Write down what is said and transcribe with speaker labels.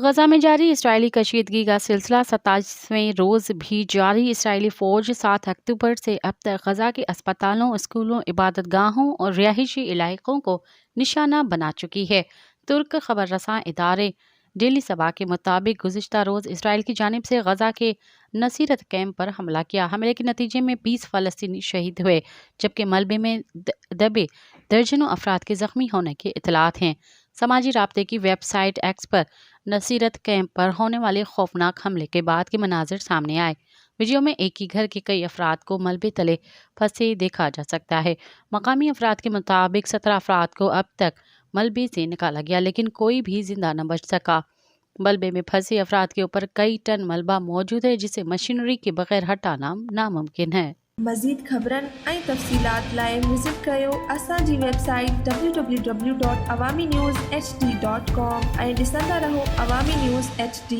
Speaker 1: गजा में जारी इसराइली कशीदगी का सिलसिला 27वें रोज भी जारी। इसराइली फौज 7 अक्टूबर से अब तक गजा के अस्पतालों, स्कूलों, इबादतगाहों और रिहायशी इलाकों को निशाना बना चुकी है। तुर्क खबर रसां इदारे डेली सबा के मुताबिक गुज़िश्ता रोज़ इसराइल की जानिब से गजा के नसीरत कैंप पर हमला किया। हमले के नतीजे में 20 फ़लस्तीनी शहीद हुए, जबकि मलबे में दबे दर्जनों अफराद के ज़ख्मी होने की इतलात हैं। समाजी राब्ते की वेबसाइट एक्स पर नसीरत कैंप पर होने वाले खौफनाक हमले के बाद के मनाजिर सामने आए। वीडियो में एक ही घर के कई अफराद को मलबे तले फंसे देखा जा सकता है। मकामी अफराद के मुताबिक 17 अफराद को अब तक मलबे से निकाला गया, लेकिन कोई भी जिंदा न बच सका। मलबे में फंसे अफराद के ऊपर कई टन मलबा मौजूद है, जिसे मशीनरी के बगैर हटाना नामुमकिन है।
Speaker 2: मज़ीद ख़बरनि ऐं तफ़सीलात लाइ विज़िट कयो असांजी वेबसाइट www.awamiNewsHD.com ऐं ॾिसंदा रहो अवामी न्यूज़ HD।